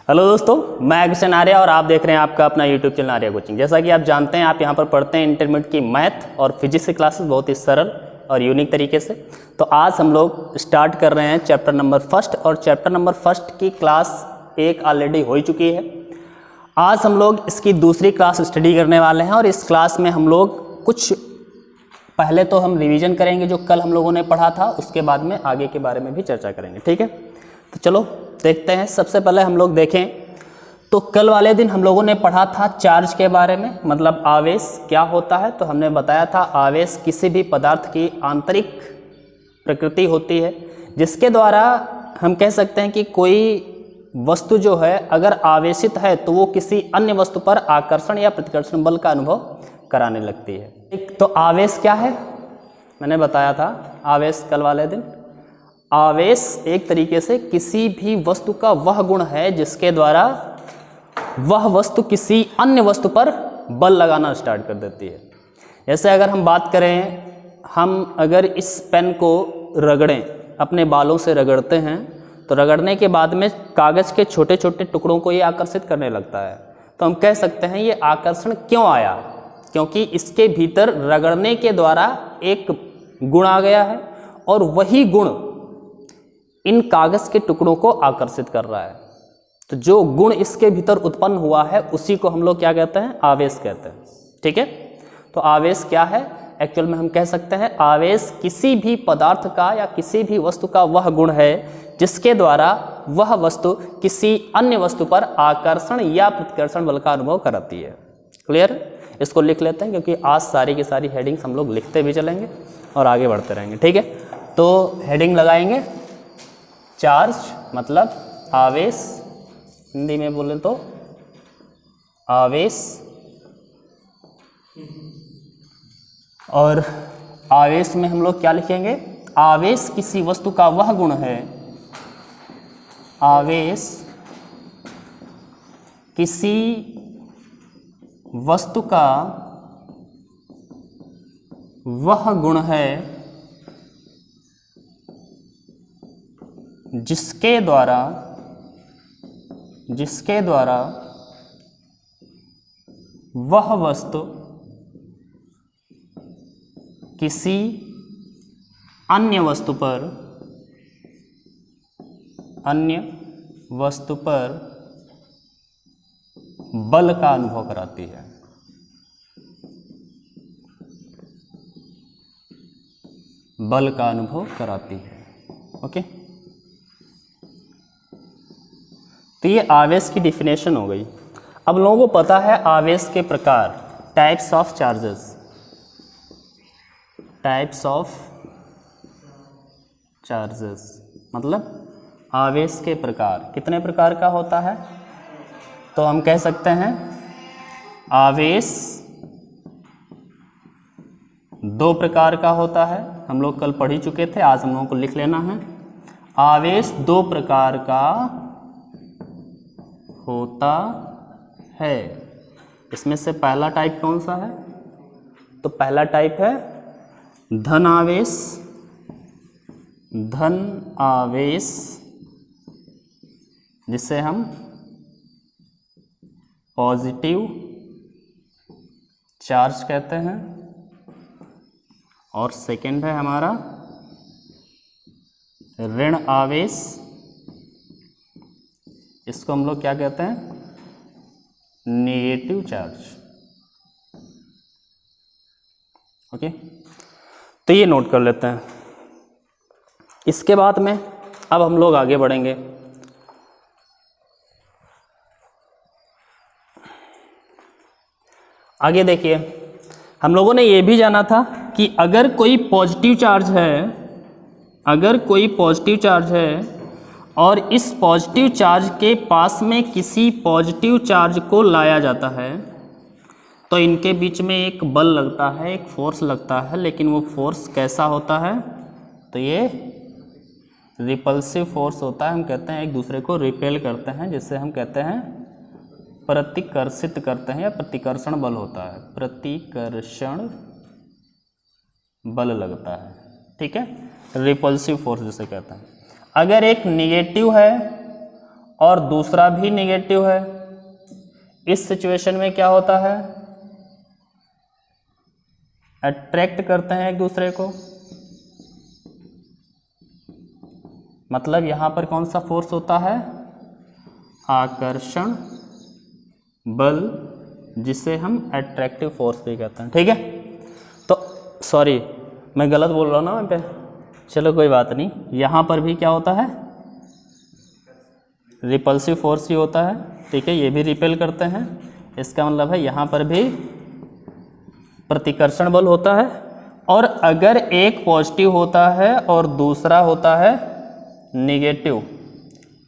Hello दोस्तों, मैं किशन आर्या और आप देख रहे हैं आपका अपना यूट्यूब चैनल आर्या कोचिंग। जैसा कि आप जानते हैं, आप यहां पर पढ़ते हैं इंटरमीडिएट की मैथ और फिजिक्स की क्लासेस बहुत ही सरल और यूनिक तरीके से। तो आज हम लोग स्टार्ट कर रहे हैं चैप्टर नंबर फर्स्ट, और चैप्टर नंबर फर्स्ट की क्लास 1 ऑलरेडी हो चुकी है। आज हम लोग इसकी दूसरी क्लास स्टडी करने वाले हैं और इस क्लास में हम लोग कुछ पहले तो हम रिवीजन करेंगे जो कल हम लोगों ने पढ़ा था, उसके बाद में आगे के बारे में भी चर्चा करेंगे। ठीक है, तो चलो देखते हैं। सबसे पहले हम लोग देखें तो कल वाले दिन हम लोगों ने पढ़ा था चार्ज के बारे में, मतलब आवेश क्या होता है। तो हमने बताया था आवेश किसी भी पदार्थ की आंतरिक प्रकृति होती है जिसके द्वारा हम कह सकते हैं कि कोई वस्तु जो है अगर आवेशित है तो वो किसी अन्य वस्तु पर आकर्षण या प्रतिकर्षण बल का अनुभव कराने लगती है। एक तो आवेश क्या है, मैंने बताया था आवेश कल वाले दिन। आवेश एक तरीके से किसी भी वस्तु का वह गुण है जिसके द्वारा वह वस्तु किसी अन्य वस्तु पर बल लगाना स्टार्ट कर देती है। जैसे अगर हम बात करें, हम अगर इस पेन को रगड़ें, अपने बालों से रगड़ते हैं, तो रगड़ने के बाद में कागज़ के छोटे छोटे टुकड़ों को ये आकर्षित करने लगता है। तो हम कह सकते हैं ये आकर्षण क्यों आया, क्योंकि इसके भीतर रगड़ने के द्वारा एक गुण आ गया है और वही गुण इन कागज़ के टुकड़ों को आकर्षित कर रहा है। तो जो गुण इसके भीतर उत्पन्न हुआ है उसी को हम लोग क्या कहते हैं, आवेश कहते हैं। ठीक है, तो आवेश क्या है, एक्चुअल में हम कह सकते हैं आवेश किसी भी पदार्थ का या किसी भी वस्तु का वह गुण है जिसके द्वारा वह वस्तु किसी अन्य वस्तु पर आकर्षण या प्रतिकर्षण बल का अनुभव कराती है। क्लियर, इसको लिख लेते हैं क्योंकि आज सारी की सारी हेडिंग्स हम लोग लिखते भी चलेंगे और आगे बढ़ते रहेंगे। ठीक है, तो हेडिंग लगाएंगे चार्ज मतलब आवेश, हिंदी में बोले तो आवेश। और आवेश में हम लोग क्या लिखेंगे, आवेश किसी वस्तु का वह गुण है, आवेश किसी वस्तु का वह गुण है जिसके द्वारा वह वस्तु किसी अन्य वस्तु पर बल का अनुभव कराती है। बल का अनुभव कराती है। ओके, तो ये आवेश की डिफिनेशन हो गई। अब लोगों को पता है आवेश के प्रकार, types of charges, types of charges मतलब आवेश के प्रकार। कितने प्रकार का होता है, तो हम कह सकते हैं आवेश 2 प्रकार का होता है। हम लोग कल पढ़ ही चुके थे, आज हम लोगों को लिख लेना है। आवेश 2 प्रकार का होता है। इसमें से पहला टाइप कौन सा है, तो पहला टाइप है धन आवेश। धन आवेश जिसे हम पॉजिटिव चार्ज कहते हैं। और सेकंड है हमारा ऋण आवेश, इसको हम लोग क्या कहते हैं, नेगेटिव चार्ज। ओके, तो ये नोट कर लेते हैं। इसके बाद में अब हम लोग आगे बढ़ेंगे। आगे देखिए, हम लोगों ने ये भी जाना था कि अगर कोई पॉजिटिव चार्ज है, और इस पॉजिटिव चार्ज के पास में किसी पॉजिटिव चार्ज को लाया जाता है तो इनके बीच में एक बल लगता है, एक फोर्स लगता है। लेकिन वो फोर्स कैसा होता है, तो ये रिपल्सिव फोर्स होता है। हम कहते हैं एक दूसरे को रिपेल करते हैं, जिससे हम कहते हैं प्रतिकर्षित करते हैं या प्रतिकर्षण बल होता है, प्रतिकर्षण बल लगता है। ठीक है, रिपल्सिव फोर्स जिसे कहते हैं। अगर एक निगेटिव है और दूसरा भी नेगेटिव है, इस सिचुएशन में क्या होता है, अट्रैक्ट करते हैं एक दूसरे को। मतलब यहां पर कौन सा फोर्स होता है, आकर्षण बल, जिसे हम अट्रैक्टिव फोर्स भी कहते हैं। ठीक है, तो सॉरी मैं गलत बोल रहा हूँ ना वहाँ पे, चलो कोई बात नहीं। यहाँ पर भी क्या होता है, रिपल्सिव फोर्स ही होता है। ठीक है, ये भी रिपेल करते हैं, इसका मतलब है यहाँ पर भी प्रतिकर्षण बल होता है। और अगर एक पॉजिटिव होता है और दूसरा होता है निगेटिव,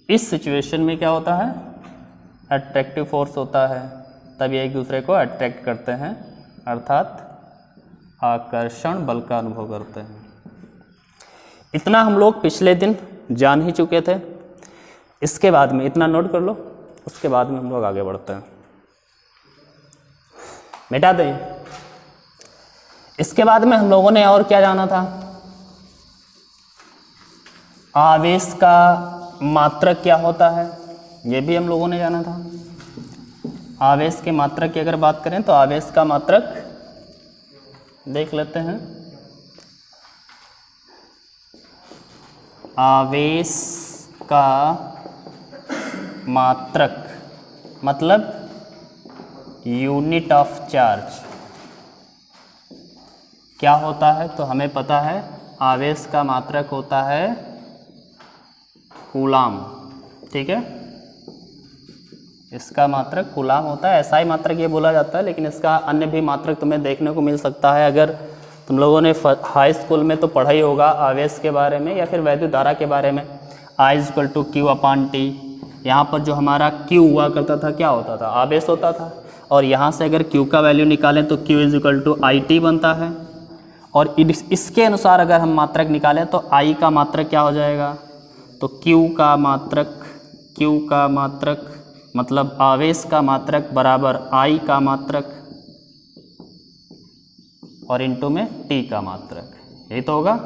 इस सिचुएशन में क्या होता है, अट्रैक्टिव फोर्स होता है, तब ये एक दूसरे को अट्रैक्ट करते हैं, अर्थात आकर्षण बल का अनुभव करते हैं। इतना हम लोग पिछले दिन जान ही चुके थे। इसके बाद में इतना नोट कर लो, उसके बाद में हम लोग आगे बढ़ते हैं। मिटा दें। इसके बाद में हम लोगों ने और क्या जाना था, आवेश का मात्रक क्या होता है, ये भी हम लोगों ने जाना था। आवेश के मात्रक की अगर बात करें तो आवेश का मात्रक देख लेते हैं। आवेश का मात्रक मतलब यूनिट ऑफ चार्ज क्या होता है, तो हमें पता है आवेश का मात्रक होता है कूलाम। ठीक है, इसका मात्रक कूलाम होता है। ऐसा ही मात्रक ये बोला जाता है, लेकिन इसका अन्य भी मात्रक तुम्हें देखने को मिल सकता है। अगर तुम लोगों ने हाई स्कूल में तो पढ़ा ही होगा आवेश के बारे में या फिर वैद्युत धारा के बारे में, I = Q/T। यहाँ पर जो हमारा Q हुआ करता था क्या होता था, आवेश होता था। और यहाँ से अगर Q का वैल्यू निकालें तो Q = IT बनता है। और इसके अनुसार अगर हम मात्रक निकालें तो I का मात्रक क्या हो जाएगा, तो Q का मात्रक मतलब आवेश का मात्रक बराबर I का मात्रक और इनटू में T का मात्रक, यही तो होगा।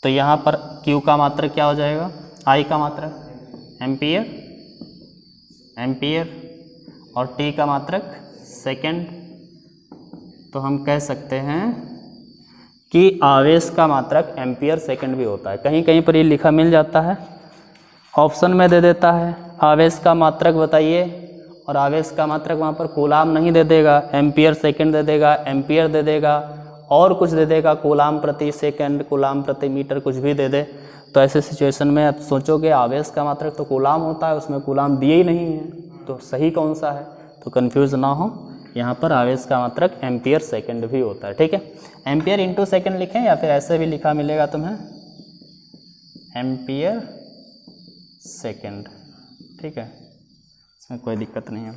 तो यहाँ पर Q का मात्रक क्या हो जाएगा, I का मात्रक एम्पियर और T का मात्रक सेकेंड। तो हम कह सकते हैं कि आवेश का मात्रक एम्पियर सेकेंड भी होता है। कहीं कहीं पर ये लिखा मिल जाता है, ऑप्शन में दे देता है आवेश का मात्रक बताइए, और आवेश का मात्रक वहाँ पर कूलाम नहीं दे देगा, एम्पियर सेकेंड दे देगा, एम्पियर दे देगा और कुछ दे देगा, कूलाम प्रति सेकंड, कूलाम प्रति मीटर, कुछ भी दे दे। तो ऐसे सिचुएशन में आप सोचोगे आवेश का मात्रक तो कूलाम होता है, उसमें कूलाम दिए ही नहीं है, तो सही कौन सा है। तो कंफ्यूज ना हो, यहाँ पर आवेश का मात्रक एम्पियर सेकेंड भी होता है। ठीक है, एम्पियर इंटू सेकेंड लिखें या फिर ऐसे भी लिखा मिलेगा तुम्हें, एम्पियर सेकेंड। ठीक है, इसमें कोई दिक्कत नहीं है।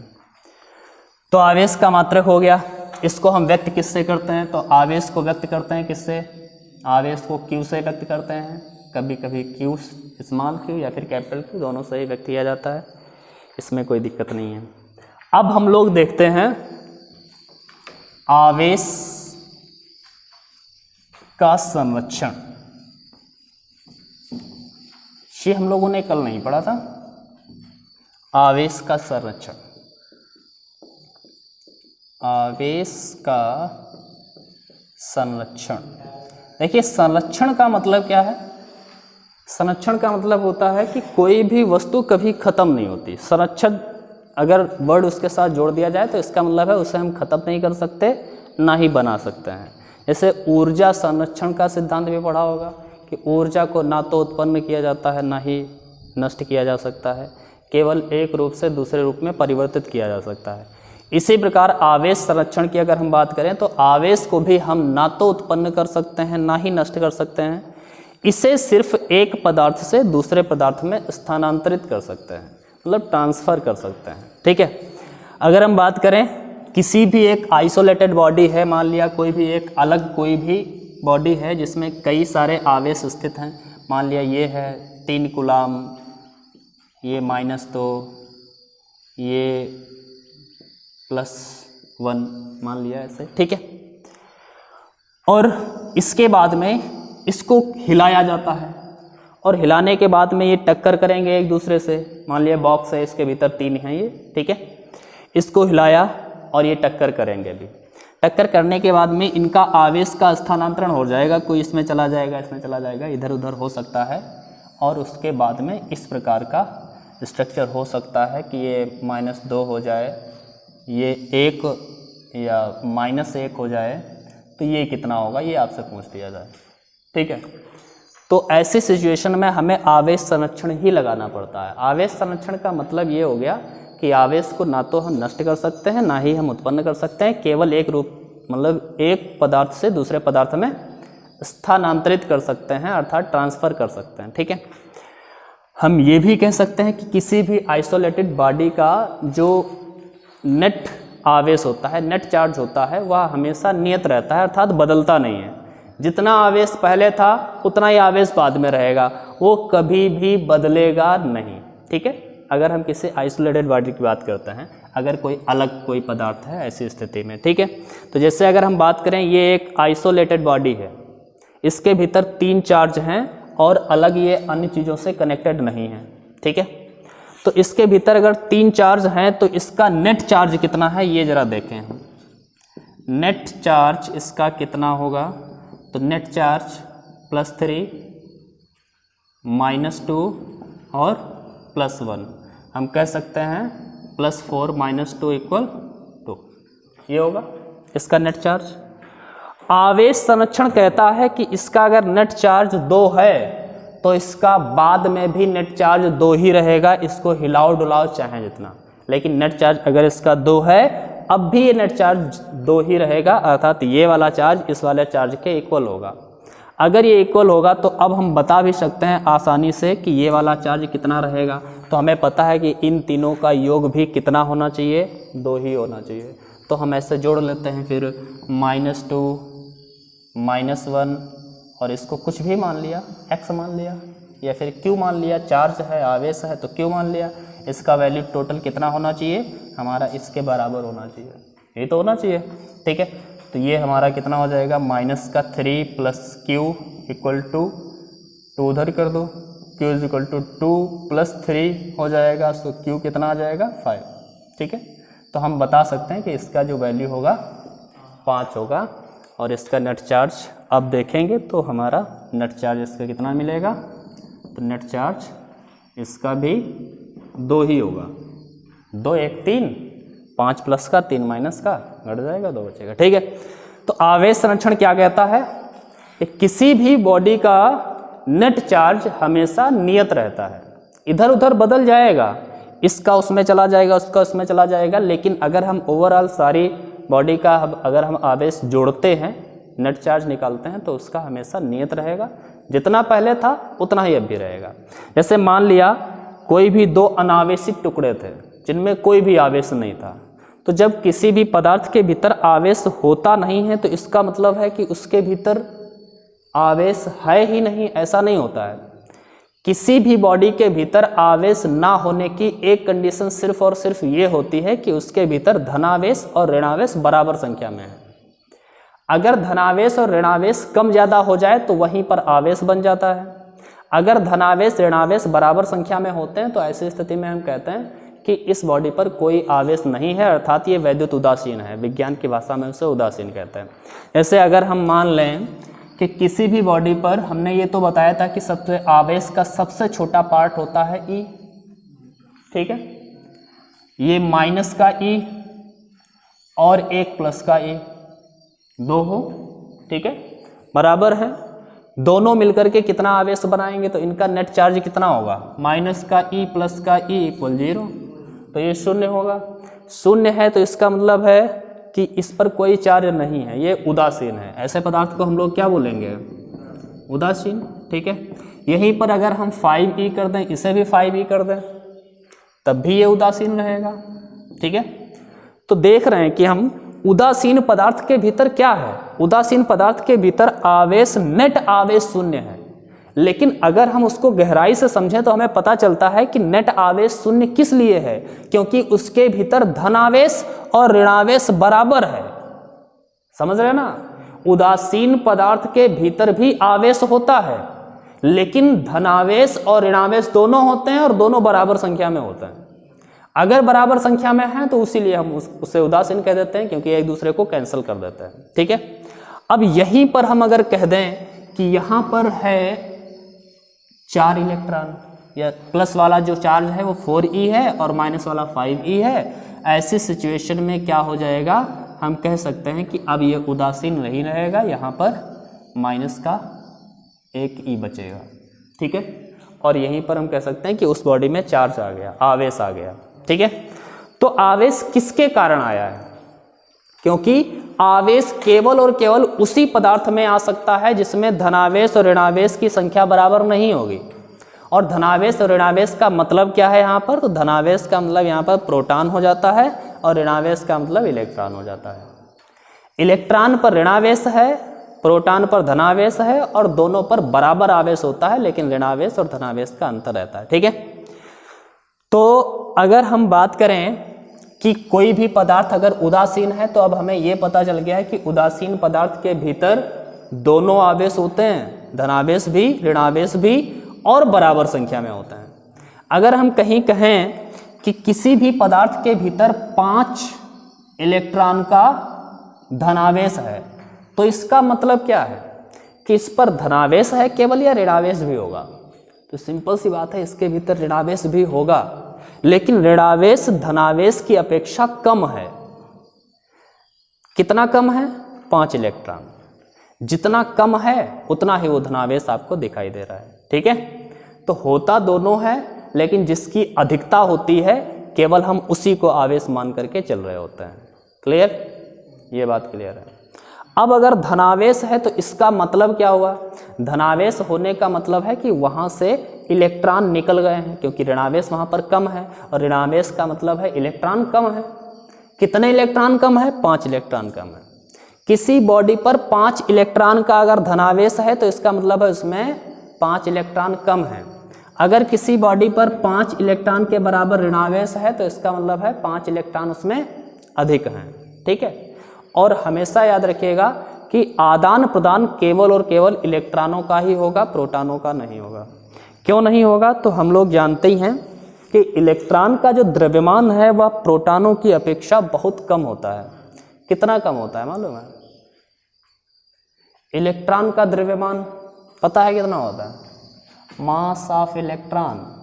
तो आवेश का मात्रक हो गया। इसको हम व्यक्त किससे करते हैं, तो आवेश को व्यक्त करते हैं किससे, आवेश को Q से व्यक्त करते हैं। कभी कभी Q स्मॉल q या फिर कैपिटल Q, दोनों से ही व्यक्त किया जाता है, इसमें कोई दिक्कत नहीं है। अब हम लोग देखते हैं आवेश का संरक्षण। ये हम लोगों ने कल नहीं पढ़ा था, आवेश का संरक्षण। आवेश का संरक्षण, देखिए संरक्षण का मतलब क्या है, संरक्षण का मतलब होता है कि कोई भी वस्तु कभी खत्म नहीं होती। संरक्षण अगर वर्ड उसके साथ जोड़ दिया जाए तो इसका मतलब है उसे हम खत्म नहीं कर सकते, ना ही बना सकते हैं। जैसे ऊर्जा संरक्षण का सिद्धांत भी पढ़ा होगा कि ऊर्जा को ना तो उत्पन्न किया जाता है ना ही नष्ट किया जा सकता है, केवल एक रूप से दूसरे रूप में परिवर्तित किया जा सकता है। इसी प्रकार आवेश संरक्षण की अगर हम बात करें तो आवेश को भी हम ना तो उत्पन्न कर सकते हैं ना ही नष्ट कर सकते हैं, इसे सिर्फ एक पदार्थ से दूसरे पदार्थ में स्थानांतरित कर सकते हैं, मतलब ट्रांसफ़र कर सकते हैं। ठीक है, अगर हम बात करें किसी भी एक आइसोलेटेड बॉडी है, मान लिया कोई भी एक अलग कोई भी बॉडी है जिसमें कई सारे आवेश स्थित हैं, मान लिया ये है 3 कूलाम, ये -2, ये +1 मान लिया ऐसे। ठीक है, और इसके बाद में इसको हिलाया जाता है और हिलाने के बाद में ये टक्कर करेंगे एक दूसरे से। मान लिया बॉक्स है, इसके भीतर 3 हैं ये, ठीक है। इसको हिलाया और ये टक्कर करेंगे। अभी टक्कर करने के बाद में इनका आवेश का स्थानांतरण हो जाएगा, कोई इसमें चला जाएगा, इसमें चला जाएगा, इधर उधर हो सकता है। और उसके बाद में इस प्रकार का स्ट्रक्चर हो सकता है कि ये -2 हो जाए, ये 1 या -1 हो जाए, तो ये कितना होगा ये आपसे पूछ दिया जाए, ठीक है। तो ऐसी सिचुएशन में हमें आवेश संरक्षण ही लगाना पड़ता है। आवेश संरक्षण का मतलब ये हो गया कि आवेश को ना तो हम नष्ट कर सकते हैं, ना ही हम उत्पन्न कर सकते हैं, केवल एक रूप मतलब एक पदार्थ से दूसरे पदार्थ में स्थानांतरित कर सकते हैं, अर्थात ट्रांसफ़र कर सकते हैं, ठीक है। हम ये भी कह सकते हैं कि किसी भी आइसोलेटेड बॉडी का जो नेट आवेश होता है, नेट चार्ज होता है, वह हमेशा नियत रहता है, अर्थात बदलता नहीं है। जितना आवेश पहले था उतना ही आवेश बाद में रहेगा, वो कभी भी बदलेगा नहीं, ठीक है। अगर हम किसी आइसोलेटेड बॉडी की बात करते हैं, अगर कोई अलग कोई पदार्थ है ऐसी स्थिति में, ठीक है। तो जैसे अगर हम बात करें, ये एक आइसोलेटेड बॉडी है, इसके भीतर 3 चार्ज हैं और अलग ये अन्य चीज़ों से कनेक्टेड नहीं है, ठीक है। तो इसके भीतर अगर 3 चार्ज हैं तो इसका नेट चार्ज कितना है ये ज़रा देखें हम। नेट चार्ज इसका कितना होगा, तो नेट चार्ज +3 -2 और +1, हम कह सकते हैं +4 -2 = 2, ये होगा इसका नेट चार्ज। आवेश संरक्षण कहता है कि इसका अगर नेट चार्ज 2 है तो इसका बाद में भी नेट चार्ज 2 ही रहेगा, इसको हिलाओ डुलाओ चाहे जितना, लेकिन नेट चार्ज अगर इसका 2 है अब भी ये नेट चार्ज 2 ही रहेगा, अर्थात ये वाला चार्ज इस वाले चार्ज के इक्वल होगा। अगर ये इक्वल होगा तो अब हम बता भी सकते हैं आसानी से कि ये वाला चार्ज कितना रहेगा। तो हमें पता है कि इन तीनों का योग भी कितना होना चाहिए, 2 ही होना चाहिए। तो हम ऐसे जोड़ लेते हैं, फिर -2 -1 और इसको कुछ भी मान लिया, x मान लिया या फिर q मान लिया, चार्ज है आवेश है तो q मान लिया। इसका वैल्यू टोटल कितना होना चाहिए, हमारा इसके बराबर होना चाहिए, ये तो होना चाहिए, ठीक है। तो ये हमारा कितना हो जाएगा, -3 + q = 2 उधर कर दो, q = 2 + 3 हो जाएगा, तो q कितना आ जाएगा 5, ठीक है। तो हम बता सकते हैं कि इसका जो वैल्यू होगा 5 होगा। और इसका नेट चार्ज अब देखेंगे तो हमारा नेट चार्ज इसका कितना मिलेगा, तो नेट चार्ज इसका भी 2 ही होगा, 2 1 3, 5 प्लस का 3 माइनस का घट जाएगा, 2 बचेगा, ठीक है। तो आवेश संरक्षण क्या कहता है कि किसी भी बॉडी का नेट चार्ज हमेशा नियत रहता है, इधर उधर बदल जाएगा, इसका उसमें चला जाएगा, उसका उसमें चला जाएगा, लेकिन अगर हम ओवरऑल सारी बॉडी का अगर हम आवेश जोड़ते हैं, नेट चार्ज निकालते हैं, तो उसका हमेशा नियत रहेगा, जितना पहले था उतना ही अब भी रहेगा। जैसे मान लिया कोई भी 2 अनावेशित टुकड़े थे जिनमें कोई भी आवेश नहीं था, तो जब किसी भी पदार्थ के भीतर आवेश होता नहीं है तो इसका मतलब है कि उसके भीतर आवेश है ही नहीं, ऐसा नहीं होता है। किसी भी बॉडी के भीतर आवेश ना होने की एक कंडीशन सिर्फ और सिर्फ ये होती है कि उसके भीतर धनावेश और ऋणावेश बराबर संख्या में है। अगर धनावेश और ऋणावेश कम ज़्यादा हो जाए तो वहीं पर आवेश बन जाता है। अगर धनावेश ऋणावेश बराबर संख्या में होते हैं तो ऐसी स्थिति में हम कहते हैं कि इस बॉडी पर कोई आवेश नहीं है, अर्थात ये वैद्युत उदासीन है, विज्ञान की भाषा में उसे उदासीन कहते हैं। जैसे अगर हम मान लें कि किसी भी बॉडी पर, हमने ये तो बताया था कि सबसे आवेश का सबसे छोटा पार्ट होता है E, ठीक है, ये माइनस का E और 1 प्लस का E, 2 हो, ठीक है, बराबर है। दोनों मिलकर के कितना आवेश बनाएंगे, तो इनका नेट चार्ज कितना होगा, माइनस का E प्लस का E = 0, तो ये 0 होगा। 0 है तो इसका मतलब है कि इस पर कोई चार्ज नहीं है, ये उदासीन है। ऐसे पदार्थ को हम लोग क्या बोलेंगे, उदासीन, ठीक है। यहीं पर अगर हम 5e कर दें, इसे भी 5e कर दें, तब भी ये उदासीन रहेगा, ठीक है। तो देख रहे हैं कि हम उदासीन पदार्थ के भीतर क्या है, उदासीन पदार्थ के भीतर आवेश, नेट आवेश 0 है, लेकिन अगर हम उसको गहराई से समझें तो हमें पता चलता है कि नेट आवेश 0 किस लिए है, क्योंकि उसके भीतर धनावेश और ऋणावेश बराबर है। समझ रहे हैं ना, उदासीन पदार्थ के भीतर भी आवेश होता है, लेकिन धनावेश और ऋणावेश दोनों होते हैं और दोनों बराबर संख्या में होते हैं। अगर बराबर संख्या में है तो इसीलिए हम उसे उदासीन कह देते हैं, क्योंकि एक दूसरे को कैंसिल कर देते हैं। ठीक है, अब यहीं पर हम अगर कह दें कि यहाँ पर है 4 इलेक्ट्रॉन, या प्लस वाला जो चार्ज है वो 4e है और माइनस वाला 5e है, ऐसी सिचुएशन में क्या हो जाएगा, हम कह सकते हैं कि अब ये उदासीन नहीं रहेगा, यहाँ पर माइनस का 1e बचेगा। ठीक है, और यहीं पर हम कह सकते हैं कि उस बॉडी में चार्ज आ गया, आवेश आ गया। ठीक है, तो आवेश किसके कारण आया है? क्योंकि आवेश केवल और केवल उसी पदार्थ में आ सकता है जिसमें धनावेश और ऋणावेश की संख्या बराबर नहीं होगी। और धनावेश और ऋणावेश का मतलब क्या है यहाँ पर? तो धनावेश का मतलब यहाँ पर प्रोटॉन हो जाता है और ऋणावेश का मतलब इलेक्ट्रॉन हो जाता है। इलेक्ट्रॉन पर ऋणावेश है, प्रोटॉन पर धनावेश है, और दोनों पर बराबर आवेश होता है, लेकिन ऋणावेश और धनावेश का अंतर रहता है। ठीक है, तो अगर हम बात करें कि कोई भी पदार्थ अगर उदासीन है, तो अब हमें यह पता चल गया है कि उदासीन पदार्थ के भीतर दोनों आवेश होते हैं, धनावेश भी ऋणावेश भी, और बराबर संख्या में होते हैं। अगर हम कहीं कहें कि किसी भी पदार्थ के भीतर 5 इलेक्ट्रॉन का धनावेश है, तो इसका मतलब क्या है कि इस पर धनावेश है केवल या ऋणावेश भी होगा? तो सिंपल सी बात है, इसके भीतर ऋणावेश भी होगा, लेकिन ऋणावेश धनावेश की अपेक्षा कम है। कितना कम है? 5 इलेक्ट्रॉन। जितना कम है उतना ही वो धनावेश आपको दिखाई दे रहा है। ठीक है, तो होता दोनों है, लेकिन जिसकी अधिकता होती है केवल हम उसी को आवेश मान करके चल रहे होते हैं। क्लियर? ये बात क्लियर है। अब अगर धनावेश है तो इसका मतलब क्या हुआ? धनावेश होने का मतलब है कि वहाँ से इलेक्ट्रॉन निकल गए हैं, क्योंकि ऋणावेश वहाँ पर कम है, और ऋणावेश का मतलब है इलेक्ट्रॉन कम है। कितने इलेक्ट्रॉन कम है? 5 इलेक्ट्रॉन कम है। किसी बॉडी पर 5 इलेक्ट्रॉन का अगर धनावेश है तो इसका मतलब है उसमें 5 इलेक्ट्रॉन कम है। अगर किसी बॉडी पर 5 इलेक्ट्रॉन के बराबर ऋणावेश है तो इसका मतलब है 5 इलेक्ट्रॉन उसमें अधिक हैं। ठीक है, और हमेशा याद रखिएगा कि आदान प्रदान केवल और केवल इलेक्ट्रॉनों का ही होगा, प्रोटॉनों का नहीं होगा। क्यों नहीं होगा? तो हम लोग जानते ही हैं कि इलेक्ट्रॉन का जो द्रव्यमान है वह प्रोटॉनों की अपेक्षा बहुत कम होता है। कितना कम होता है मालूम है? इलेक्ट्रॉन का द्रव्यमान पता है कितना होता है? Mass of electron,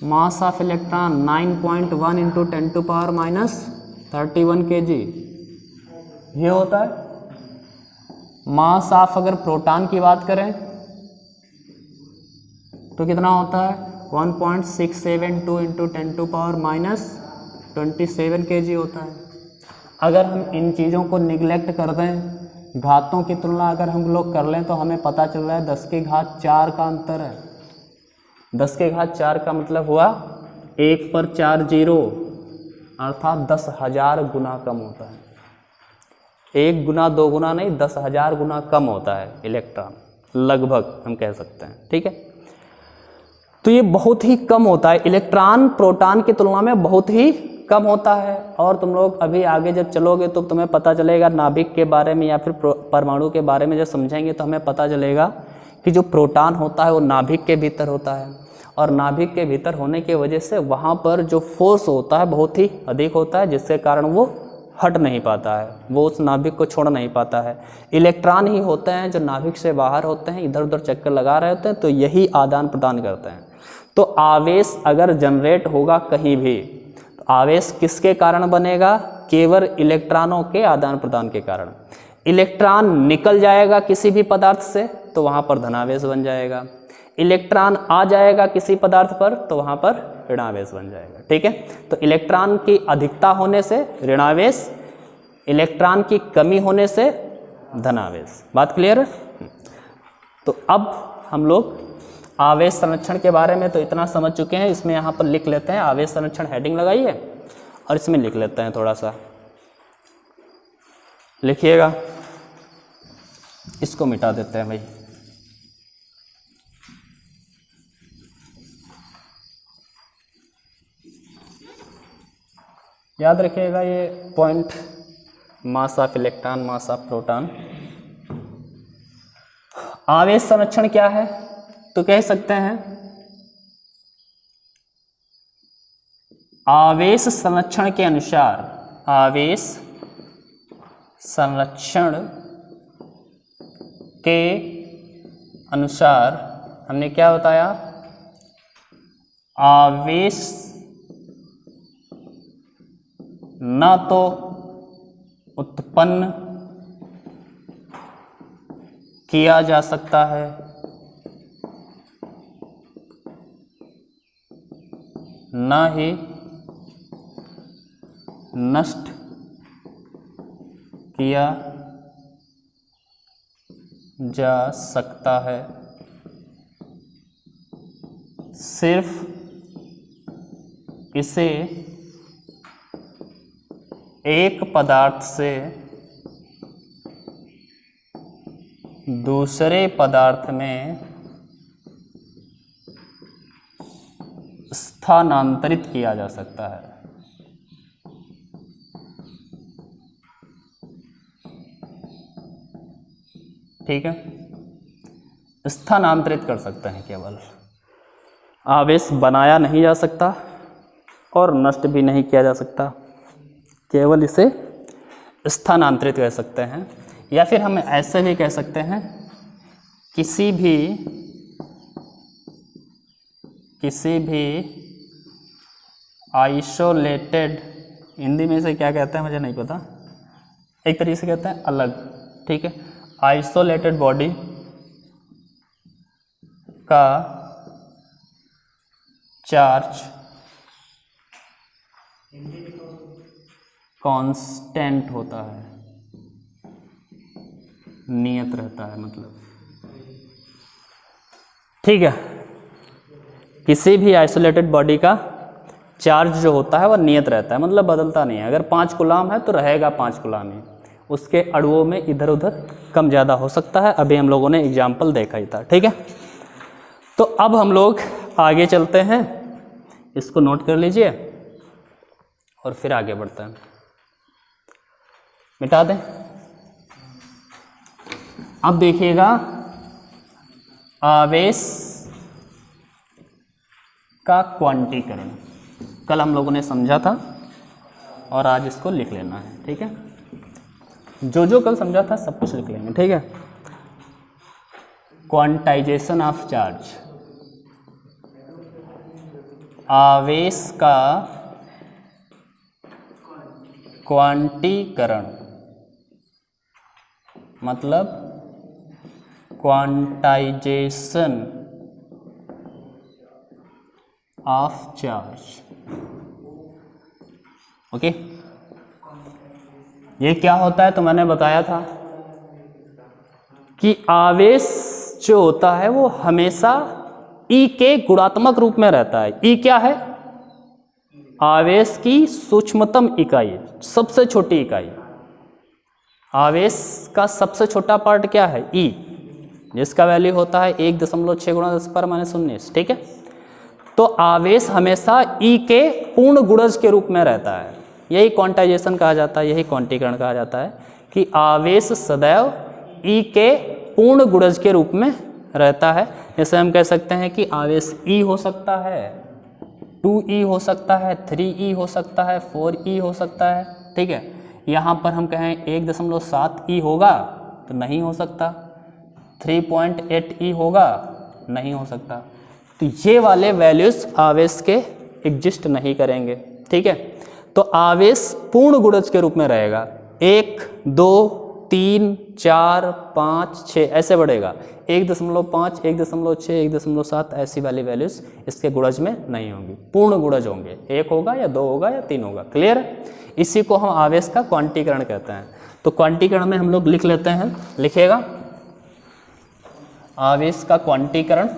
mass of electron 9.1 into 10⁻³ kg ये होता है। मास ऑफ अगर प्रोटॉन की बात करें तो कितना होता है? 1.672 इंटू 10⁻27 kg होता है। अगर हम इन चीज़ों को निगलेक्ट कर दें, घातों की तुलना अगर हम लोग कर लें, तो हमें पता चल रहा है 10⁴ का अंतर है। 10⁴ का मतलब हुआ 1 पर 4 जीरो, अर्थात 10,000 गुना कम होता है। 1 गुना 2 गुना नहीं, 10,000 गुना कम होता है इलेक्ट्रॉन, लगभग हम कह सकते हैं। ठीक है, तो ये बहुत ही कम होता है। इलेक्ट्रॉन प्रोटॉन की तुलना में बहुत ही कम होता है। और तुम लोग अभी आगे जब चलोगे तो तुम्हें पता चलेगा नाभिक के बारे में या फिर परमाणु के बारे में जब समझेंगे तो हमें पता चलेगा कि जो प्रोटॉन होता है वो नाभिक के भीतर होता है, और नाभिक के भीतर होने की वजह से वहाँ पर जो फोर्स होता है बहुत ही अधिक होता है, जिसके कारण वो हट नहीं पाता है, वो उस नाभिक को छोड़ नहीं पाता है। इलेक्ट्रॉन ही होते हैं जो नाभिक से बाहर होते हैं, इधर उधर चक्कर लगा रहे होते हैं, तो यही आदान प्रदान करते हैं। तो आवेश अगर जनरेट होगा कहीं भी, तो आवेश किसके कारण बनेगा? केवल इलेक्ट्रॉनों के आदान प्रदान के कारण। इलेक्ट्रॉन निकल जाएगा किसी भी पदार्थ से तो वहाँ पर धनावेश बन जाएगा। इलेक्ट्रॉन आ जाएगा किसी पदार्थ पर तो वहाँ पर ऋणावेश बन जाएगा। ठीक है, तो इलेक्ट्रॉन की अधिकता होने से ऋणावेश, इलेक्ट्रॉन की कमी होने से धनावेश। बात क्लियर है? तो अब हम लोग आवेश संरक्षण के बारे में तो इतना समझ चुके हैं। इसमें यहाँ पर लिख लेते हैं आवेश संरक्षण, हेडिंग लगाइए और इसमें लिख लेते हैं, थोड़ा सा लिखिएगा। इसको मिटा देते हैं भाई। याद रखिएगा ये point, mass of electron, mass of proton. आवेश संरक्षण क्या है? तो कह सकते हैं आवेश संरक्षण के अनुसार, आवेश संरक्षण के अनुसार हमने क्या बताया? आवेश न तो उत्पन्न किया जा सकता है, न ही नष्ट किया जा सकता है, सिर्फ इसे एक पदार्थ से दूसरे पदार्थ में स्थानांतरित किया जा सकता है। ठीक है, स्थानांतरित कर सकते हैं केवल, आवेश बनाया नहीं जा सकता और नष्ट भी नहीं किया जा सकता, केवल इसे स्थानांतरित कर सकते हैं। या फिर हम ऐसे भी कह सकते हैं किसी भी आइसोलेटेड, हिंदी में इसे क्या कहते हैं मुझे नहीं पता, एक तरीके से कहते हैं अलग, ठीक है, आइसोलेटेड बॉडी का चार्ज कांस्टेंट होता है, नियत रहता है मतलब, ठीक है। किसी भी आइसोलेटेड बॉडी का चार्ज जो होता है वह नियत रहता है, मतलब बदलता नहीं है। अगर 5 कूलाम है तो रहेगा 5 कूलाम ही, उसके अणुओं में इधर उधर कम ज़्यादा हो सकता है। अभी हम लोगों ने एग्जाम्पल देखा ही था, ठीक है। तो अब हम लोग आगे चलते हैं, इसको नोट कर लीजिए और फिर आगे बढ़ते हैं। मिटा दें। अब देखिएगा आवेश का क्वांटीकरण, कल हम लोगों ने समझा था और आज इसको लिख लेना है, ठीक है। जो जो कल समझा था सब कुछ लिख लेंगे, ठीक है। क्वांटाइजेशन ऑफ चार्ज, आवेश का क्वांटीकरण मतलब क्वांटाइजेशन ऑफ चार्ज, ओके। ये क्या होता है तो मैंने बताया था कि आवेश जो होता है वो हमेशा E के गुणात्मक रूप में रहता है। E क्या है? आवेश की सूक्ष्मतम इकाई, सबसे छोटी इकाई। आवेश का सबसे छोटा पार्ट क्या है? E, जिसका वैल्यू होता है 1.6 × 10⁻19, ठीक है। तो आवेश हमेशा E के पूर्ण गुणज के रूप में रहता है, यही क्वांटाइजेशन कहा जाता है, यही क्वांटीकरण कहा जाता है कि आवेश सदैव E के पूर्ण गुणज के रूप में रहता है। जैसे हम कह सकते हैं कि आवेश E हो सकता है, 2E हो सकता है, 3E हो सकता है, 4E हो सकता है, ठीक है। यहाँ पर हम कहें 1.7E होगा तो नहीं हो सकता, 3.8E होगा नहीं हो सकता। तो ये वाले वैल्यूज आवेश के एग्जिस्ट नहीं करेंगे, ठीक है। तो आवेश पूर्ण गुणज के रूप में रहेगा, 1, 2, 3, 4, 5, 6 ऐसे बढ़ेगा, 1.5, 1.6, 1.7 ऐसी वाली वैल्यूज इसके गुणज में नहीं होंगी, पूर्ण गुणज होंगे, 1 होगा या 2 होगा या 3 होगा, क्लियर है। इसी को हम आवेश का क्वांटीकरण कहते हैं। तो क्वांटीकरण में हम लोग लिख लेते हैं, लिखिएगा आवेश का क्वांटीकरण,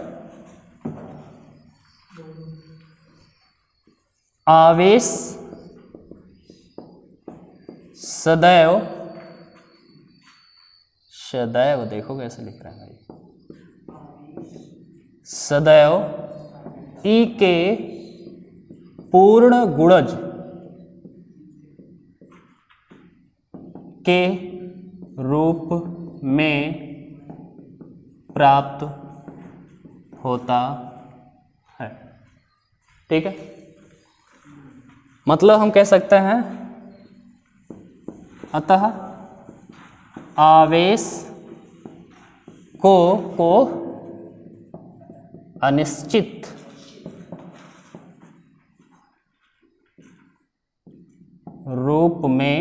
आवेश सदैव, सदैव देखो कैसे लिख रहे हैं भाई, सदैव E के पूर्ण गुणज के रूप में प्राप्त होता है। ठीक है, मतलब हम कह सकते हैं अतः आवेश को अनिश्चित रूप में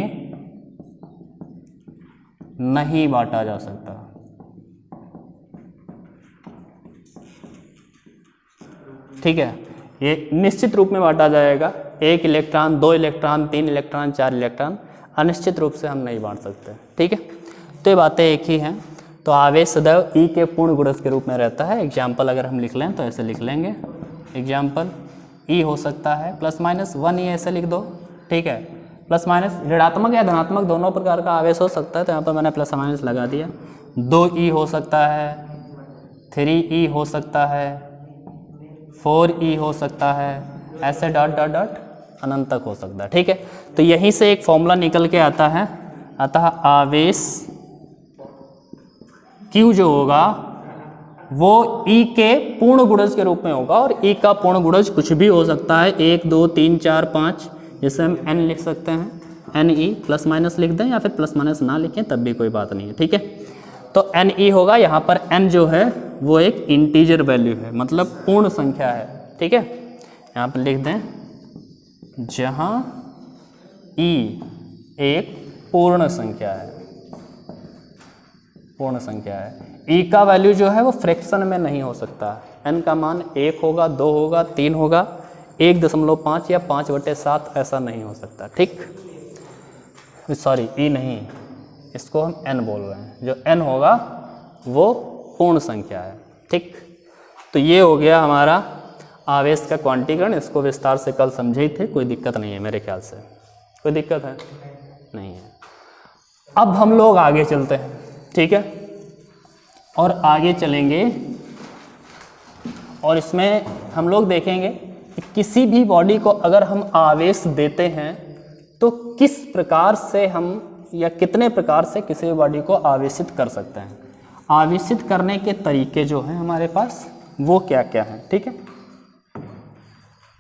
नहीं बांटा जा सकता। ठीक है, ये निश्चित रूप में बांटा जाएगा। 1 इलेक्ट्रॉन, 2 इलेक्ट्रॉन, 3 इलेक्ट्रॉन, 4 इलेक्ट्रॉन, अनिश्चित रूप से हम नहीं बांट सकते। ठीक है, तो ये बातें एक ही हैं। तो आवेश सदैव ई के पूर्ण गुणज के रूप में रहता है। एग्जाम्पल अगर हम लिख लें तो ऐसे लिख लेंगे, एग्जाम्पल ई हो सकता है +-1 ई, ऐसे लिख दो। ठीक है, प्लस माइनस ऋणात्मक या धनात्मक दोनों प्रकार का आवेश हो सकता है, तो यहाँ पर मैंने प्लस माइनस लगा दिया। 2 ई हो सकता है, 3 ई हो सकता है, 4 ई हो सकता है, ऐसे डॉट डॉट डॉट अनंत तक हो सकता है। ठीक है, तो यहीं से एक फॉर्मूला निकल के आता है, अतः आवेश Q जो होगा वो E के पूर्ण गुणज के रूप में होगा, और E का पूर्ण गुणज कुछ भी हो सकता है, 1 2 3 4 5, जिसे हम n लिख सकते हैं, NE प्लस माइनस लिख दें या फिर प्लस माइनस ना लिखें तब भी कोई बात नहीं है। ठीक है, तो NE होगा, यहाँ पर n जो है वो एक इंटीजर वैल्यू है, मतलब पूर्ण संख्या है। ठीक है, यहाँ पर लिख दें, जहाँ E एक पूर्ण संख्या है, पूर्ण संख्या है। E का वैल्यू जो है वो फ्रैक्शन में नहीं हो सकता। n का मान 1 होगा, 2 होगा, 3 होगा, 1.5 या 5/7 ऐसा नहीं हो सकता। ठीक, सॉरी E नहीं, इसको हम n बोल रहे हैं। जो n होगा वो पूर्ण संख्या है। ठीक, तो ये हो गया हमारा आवेश का क्वांटीकरण। इसको विस्तार से कल समझे ही थे, कोई दिक्कत नहीं है मेरे ख्याल से। कोई दिक्कत है? नहीं है। अब हम लोग आगे चलते हैं। ठीक है, और आगे चलेंगे और इसमें हम लोग देखेंगे कि किसी भी बॉडी को अगर हम आवेश देते हैं तो किस प्रकार से हम या कितने प्रकार से किसी भी बॉडी को आवेशित कर सकते हैं। आवेशित करने के तरीके जो हैं हमारे पास वो क्या क्या हैं। ठीक है,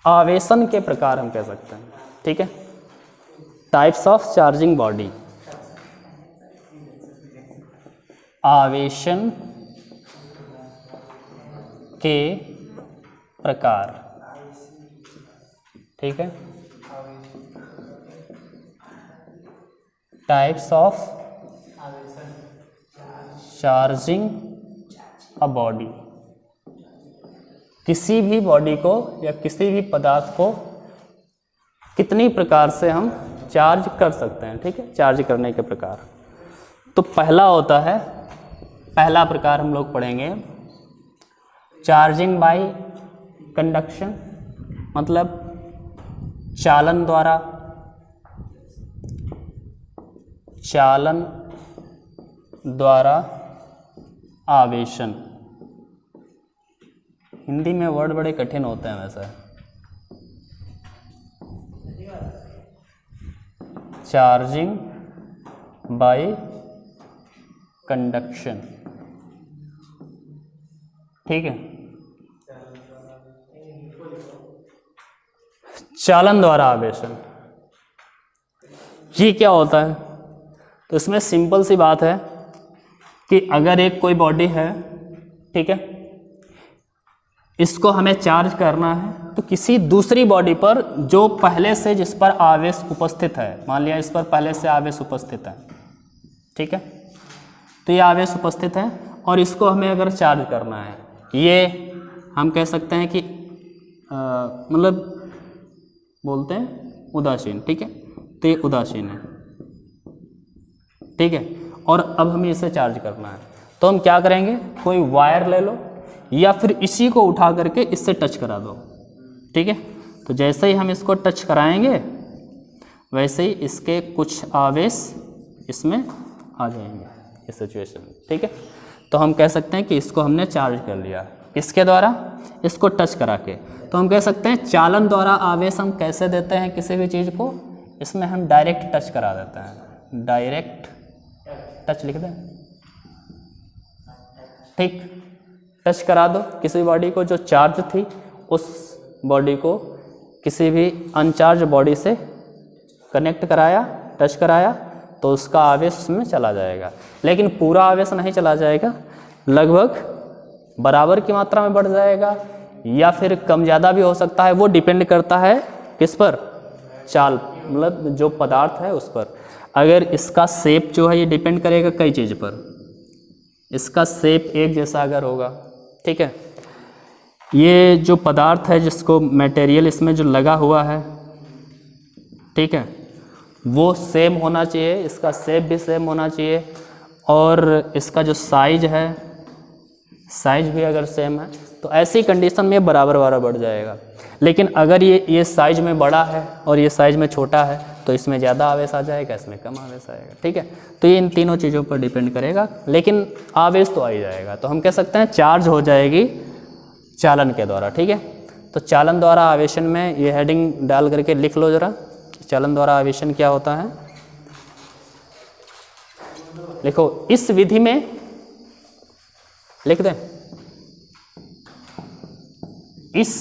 आवेशन के प्रकार हम कह सकते हैं। ठीक है, टाइप्स ऑफ चार्जिंग बॉडी। आवेशन के प्रकार। ठीक है, types of charging a body. किसी भी बॉडी को या किसी भी पदार्थ को कितनी प्रकार से हम चार्ज कर सकते हैं। ठीक है, चार्ज करने के प्रकार। तो पहला होता है, पहला प्रकार हम लोग पढ़ेंगे चार्जिंग बाय कंडक्शन, मतलब चालन द्वारा, चालन द्वारा आवेशन। हिंदी में वर्ड बड़े कठिन होते हैं वैसे। Charging by conduction. ठीक है, चालन द्वारा आवेशन, ये क्या होता है? तो इसमें सिंपल सी बात है कि अगर एक कोई बॉडी है, ठीक है, इसको हमें चार्ज करना है, तो किसी दूसरी बॉडी पर जो पहले से जिस पर आवेश उपस्थित है, मान लिया इस पर पहले से आवेश उपस्थित है, ठीक है, तो ये आवेश उपस्थित है और इसको हमें अगर चार्ज करना है, ये हम कह सकते हैं कि मतलब बोलते हैं उदासीन। ठीक है, तो ये उदासीन है। ठीक है, और अब हमें इसे चार्ज करना है, तो हम क्या करेंगे, कोई वायर ले लो या फिर इसी को उठा करके इससे टच करा दो। ठीक है, तो जैसे ही हम इसको टच कराएंगे वैसे ही इसके कुछ आवेश इसमें आ जाएंगे इस सिचुएशन में। ठीक है, तो हम कह सकते हैं कि इसको हमने चार्ज कर लिया। किसके द्वारा? इसको टच करा के। तो हम कह सकते हैं चालन द्वारा आवेश हम कैसे देते हैं किसी भी चीज़ को, इसमें हम डायरेक्ट टच करा देते हैं। डायरेक्ट टच लिख दें। ठीक, टच करा दो किसी बॉडी को जो चार्ज थी, उस बॉडी को किसी भी अनचार्ज बॉडी से कनेक्ट कराया, टच कराया, तो उसका आवेश उसमें चला जाएगा। लेकिन पूरा आवेश नहीं चला जाएगा, लगभग बराबर की मात्रा में बढ़ जाएगा या फिर कम ज़्यादा भी हो सकता है। वो डिपेंड करता है किस पर, चाल, मतलब जो पदार्थ है उस पर। अगर इसका शेप जो है ये डिपेंड करेगा कई चीज़ पर। इसका शेप एक जैसा अगर होगा, ठीक है, ये जो पदार्थ है जिसको मटेरियल इसमें जो लगा हुआ है, ठीक है, वो सेम होना चाहिए, इसका शेप भी सेम होना चाहिए, और इसका जो साइज है, साइज भी अगर सेम है तो ऐसी कंडीशन में बराबर बढ़ जाएगा। लेकिन अगर ये साइज में बड़ा है और ये साइज में छोटा है तो इसमें ज़्यादा आवेश आ जाएगा, इसमें कम आवेश आएगा, ठीक है। तो ये इन तीनों चीज़ों पर डिपेंड करेगा, लेकिन आवेश तो आ ही जाएगा। तो हम कह सकते हैं चार्ज हो जाएगी चालन के द्वारा, ठीक है। तो चालन द्वारा आवेशन में ये हेडिंग डाल करके लिख लो ज़रा, चालन द्वारा आवेशन क्या होता है। लिखो, इस विधि में लिख दें, इस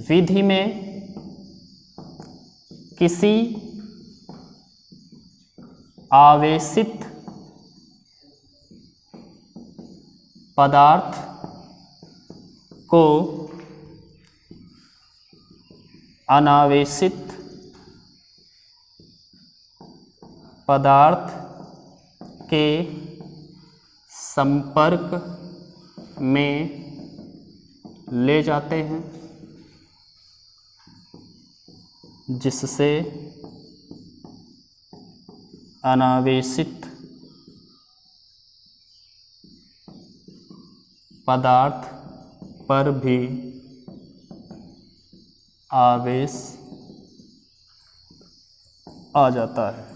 विधि में किसी आवेशित पदार्थ को अनावेशित पदार्थ के संपर्क में ले जाते हैं, जिससे अनावेशित पदार्थ पर भी आवेश आ जाता है,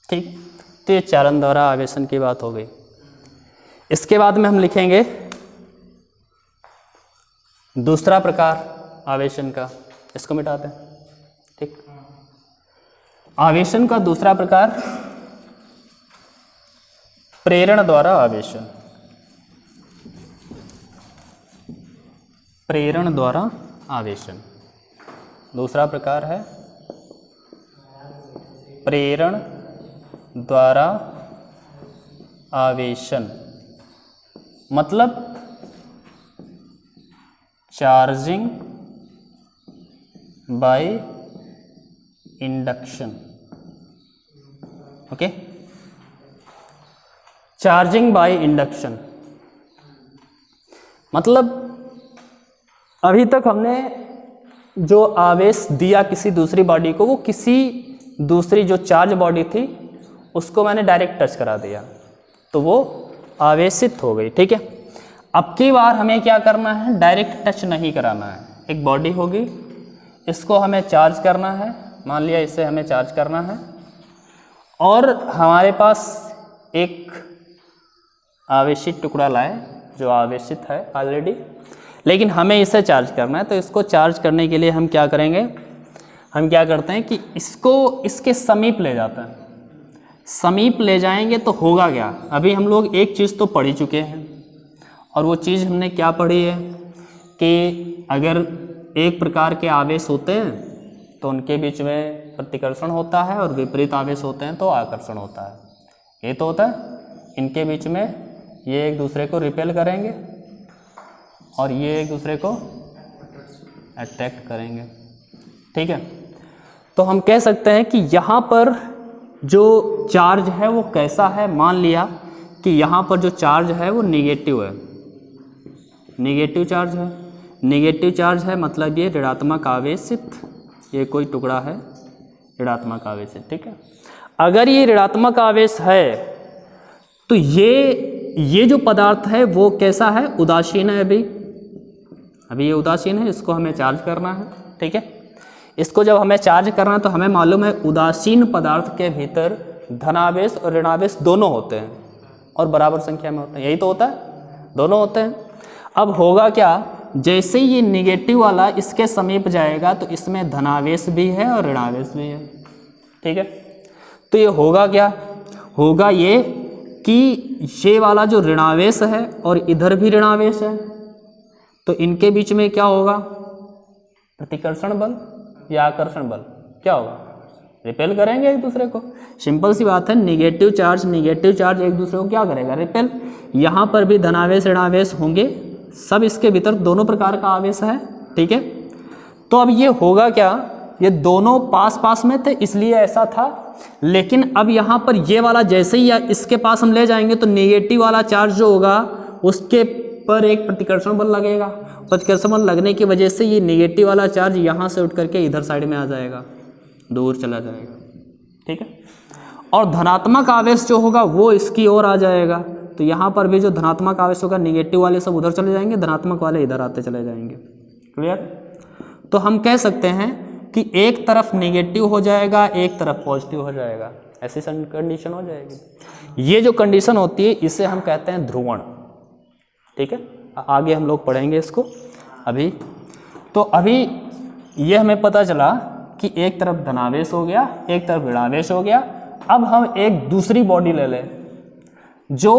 ठीक। तो ये चालन द्वारा आवेशन की बात हो गई। इसके बाद में हम लिखेंगे दूसरा प्रकार आवेशन का, इसको मिटाते हैं, ठीक। आवेशन का दूसरा प्रकार प्रेरण द्वारा आवेशन, प्रेरण द्वारा आवेशन दूसरा प्रकार है प्रेरण द्वारा आवेशन। मतलब charging by induction, okay, charging by induction. मतलब अभी तक हमने जो आवेश दिया किसी दूसरी बॉडी को, वो किसी दूसरी जो चार्ज बॉडी थी उसको मैंने डायरेक्ट टच करा दिया, तो वो आवेशित हो गई, ठीक है। अब की बार हमें क्या करना है, डायरेक्ट टच नहीं कराना है। एक बॉडी होगी, इसको हमें चार्ज करना है, मान लिया इसे हमें चार्ज करना है, और हमारे पास एक आवेशित टुकड़ा लाए जो आवेशित है ऑलरेडी, लेकिन हमें इसे चार्ज करना है। तो इसको चार्ज करने के लिए हम क्या करेंगे, हम क्या करते हैं कि इसको इसके समीप ले जाते हैं। समीप ले जाएंगे तो होगा क्या, अभी हम लोग एक चीज़ तो पढ़ ही चुके हैं, और वो चीज़ हमने क्या पढ़ी है कि अगर एक प्रकार के आवेश होते हैं तो उनके बीच में प्रतिकर्षण होता है, और विपरीत आवेश होते हैं तो आकर्षण होता है। ये तो होता है, इनके बीच में ये एक दूसरे को रिपेल करेंगे और ये एक दूसरे को अट्रैक्ट करेंगे, ठीक है। तो हम कह सकते हैं कि यहाँ पर जो चार्ज है वो कैसा है, मान लिया कि यहाँ पर जो चार्ज है वो निगेटिव है, निगेटिव चार्ज है। निगेटिव चार्ज है मतलब ये ऋणात्मक आवेशित, ये कोई टुकड़ा है ऋणात्मक आवेशित, ठीक है। अगर ये ऋणात्मक आवेश है तो ये जो पदार्थ है वो कैसा है, उदासीन है। अभी ये उदासीन है, इसको हमें चार्ज करना है, ठीक है। इसको जब हमें चार्ज करना है तो हमें मालूम है उदासीन पदार्थ के भीतर धनावेश और ऋणावेश दोनों होते हैं और बराबर संख्या में होते हैं, यही तो होता है, दोनों होते हैं। अब होगा क्या, जैसे ही ये निगेटिव वाला इसके समीप जाएगा तो इसमें धनावेश भी है और ऋणावेश भी है, ठीक है। तो ये होगा क्या, होगा ये कि ये वाला जो ऋणावेश है और इधर भी ऋणावेश है, तो इनके बीच में क्या होगा? प्रतिकर्षण बल या आकर्षण बल क्या होगा? रिपेल करेंगे एक दूसरे को। सिंपल सी बात है, निगेटिव चार्ज एक दूसरे को क्या करेगा? रिपेल। यहाँ पर भी धनावेश ऋणावेश होंगे, सब इसके भीतर दोनों प्रकार का आवेश है, ठीक है। तो अब ये होगा क्या, ये दोनों पास पास में थे इसलिए ऐसा था, लेकिन अब यहाँ पर ये वाला जैसे ही इसके पास हम ले जाएंगे तो नेगेटिव वाला चार्ज जो होगा उसके पर एक प्रतिकर्षण बल लगेगा। प्रतिकर्षण बल लगने की वजह से ये नेगेटिव वाला चार्ज यहाँ से उठ करके इधर साइड में आ जाएगा, दूर चला जाएगा, ठीक है। और धनात्मक आवेश जो होगा वो इसकी ओर आ जाएगा, तो यहाँ पर भी जो धनात्मक आवेश होगा नेगेटिव वाले सब उधर चले जाएंगे, धनात्मक वाले इधर आते चले जाएंगे। क्लियर? तो हम कह सकते हैं कि एक तरफ नेगेटिव हो जाएगा, एक तरफ पॉजिटिव हो जाएगा, ऐसी कंडीशन हो जाएगी। ये जो कंडीशन होती है इसे हम कहते हैं ध्रुवण, ठीक है। आगे हम लोग पढ़ेंगे इसको अभी। तो अभी ये हमें पता चला कि एक तरफ धनावेश हो गया, एक तरफ ऋणावेश हो गया। अब हम एक दूसरी बॉडी ले लें जो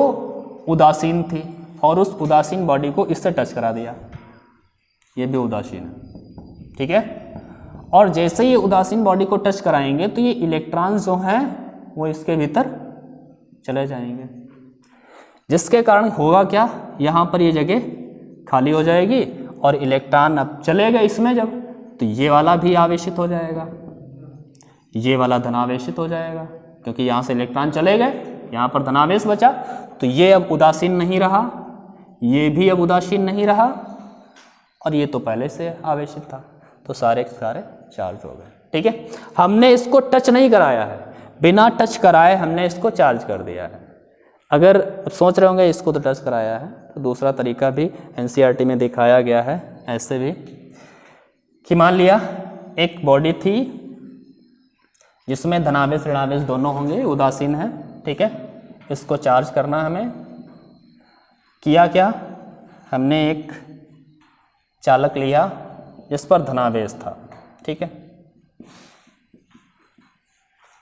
उदासीन थी और उस उदासीन बॉडी को इससे टच करा दिया, ये भी उदासीन है, ठीक है। और जैसे ही उदासीन बॉडी को टच कराएंगे तो ये इलेक्ट्रॉन्स जो हैं वो इसके भीतर चले जाएंगे, जिसके कारण होगा क्या, यहाँ पर ये जगह खाली हो जाएगी और इलेक्ट्रॉन अब चले गए इसमें जब, तो ये वाला भी आवेशित हो जाएगा, ये वाला धनावेशित हो जाएगा, क्योंकि यहाँ से इलेक्ट्रॉन चले गए, यहाँ पर धनावेश बचा, तो ये अब उदासीन नहीं रहा, ये भी अब उदासीन नहीं रहा, और ये तो पहले से आवेशित था, तो सारे के सारे चार्ज हो गए, ठीक है। हमने इसको टच नहीं कराया है, बिना टच कराए हमने इसको चार्ज कर दिया है। अगर सोच रहे होंगे इसको तो टच कराया है, तो दूसरा तरीका भी एनसीईआरटी में दिखाया गया है ऐसे भी, कि मान लिया एक बॉडी थी जिसमें धनावेश ऋणावेश दोनों होंगे, उदासीन है, ठीक है। इसको चार्ज करना हमें, किया क्या, हमने एक चालक लिया जिस पर धनावेश था, ठीक है,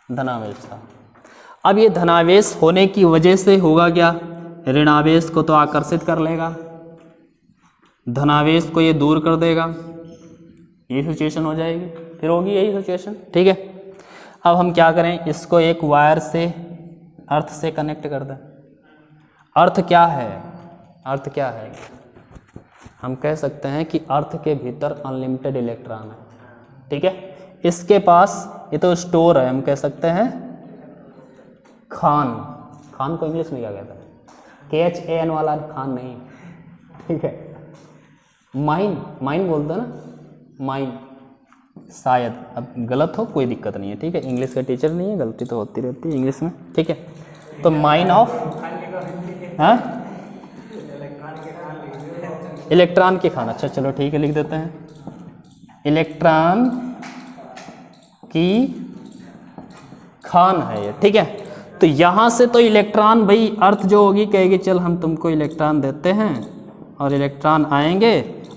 धनावेश था। अब ये धनावेश होने की वजह से होगा क्या, ऋणावेश को तो आकर्षित कर लेगा, धनावेश को ये दूर कर देगा, ये सिचुएशन हो जाएगी, फिर होगी यही सिचुएशन, ठीक है। अब हम क्या करें, इसको एक वायर से अर्थ से कनेक्ट कर दें। अर्थ क्या है, अर्थ क्या है, हम कह सकते हैं कि अर्थ के भीतर अनलिमिटेड इलेक्ट्रॉन है, ठीक है। इसके पास ये तो स्टोर है, हम कह सकते हैं खान, खान को इंग्लिश में क्या कहते हैं, KHAN वाला खान नहीं, ठीक है। माइन, माइन बोलते हैं ना, माइन, शायद अब गलत हो कोई दिक्कत नहीं है, ठीक है, इंग्लिश का टीचर नहीं है, गलती तो होती रहती है इंग्लिश में, ठीक है। तो माइन ऑफ, हाँ, इलेक्ट्रॉन की खान, अच्छा चलो ठीक है लिख देते हैं, इलेक्ट्रॉन की खान है ये, ठीक है। तो यहाँ से तो इलेक्ट्रॉन भाई अर्थ जो होगी कहेगी चल हम तुमको इलेक्ट्रॉन देते हैं, और इलेक्ट्रॉन आएंगे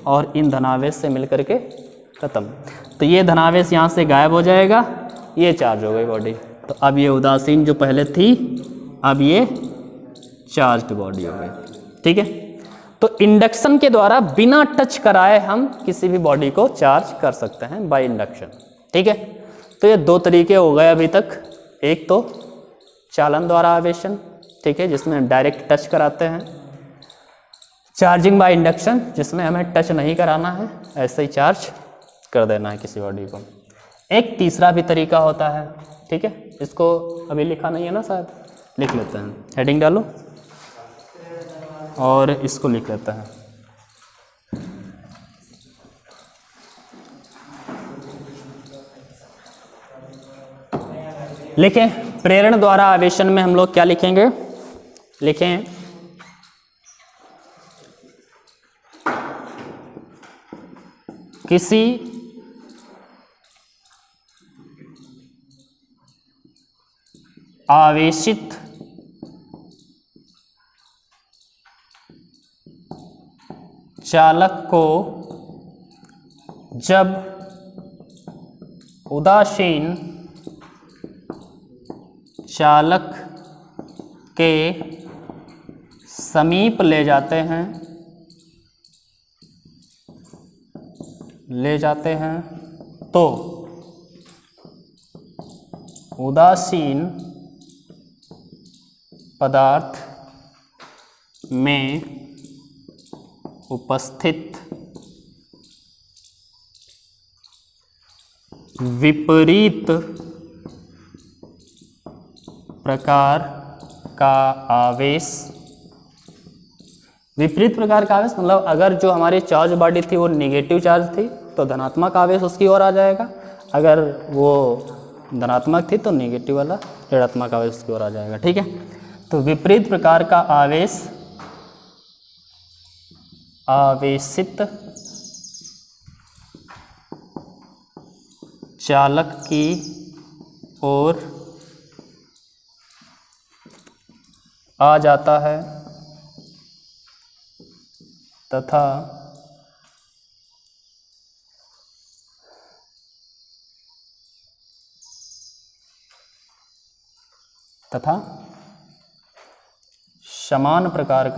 और इन धनावेश से मिल करके ख़त्म, तो ये धनावेश यहाँ से गायब हो जाएगा, ये चार्ज हो गई बॉडी। तो अब ये उदासीन जो पहले थी अब ये चार्ज्ड बॉडी हो गई, ठीक है। तो इंडक्शन के द्वारा बिना टच कराए हम किसी भी बॉडी को चार्ज कर सकते हैं बाय इंडक्शन, ठीक है। तो ये दो तरीके हो गए अभी तक, एक तो चालन द्वारा आवेशन, ठीक है, जिसमें हम डायरेक्ट टच कराते हैं, चार्जिंग बाय इंडक्शन जिसमें हमें टच नहीं कराना है, ऐसे ही चार्ज कर देना है किसी बॉडी को। एक तीसरा भी तरीका होता है, ठीक है, इसको अभी लिखा नहीं है ना, शायद लिख लेते हैं, हेडिंग डालो और इसको लिख लेते हैं, लिखें प्रेरण द्वारा आवेशन में हम लोग क्या लिखेंगे, लिखें किसी आवेशित चालक को जब उदासीन चालक के समीप ले जाते हैं तो उदासीन पदार्थ में उपस्थित विपरीत प्रकार का आवेश, विपरीत प्रकार का आवेश मतलब अगर जो हमारी चार्ज बॉडी थी वो नेगेटिव चार्ज थी तो धनात्मक आवेश उसकी ओर आ जाएगा, अगर वो धनात्मक थी तो नेगेटिव वाला ऋणात्मक आवेश उसकी ओर आ जाएगा। ठीक है, तो विपरीत प्रकार का आवेश आवेशित चालक की ओर आ जाता है तथा समान प्रकार